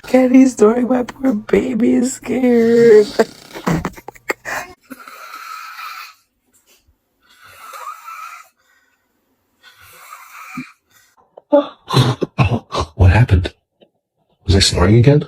Kenny's snoring. My poor baby is scared. What happened? Was I snoring again?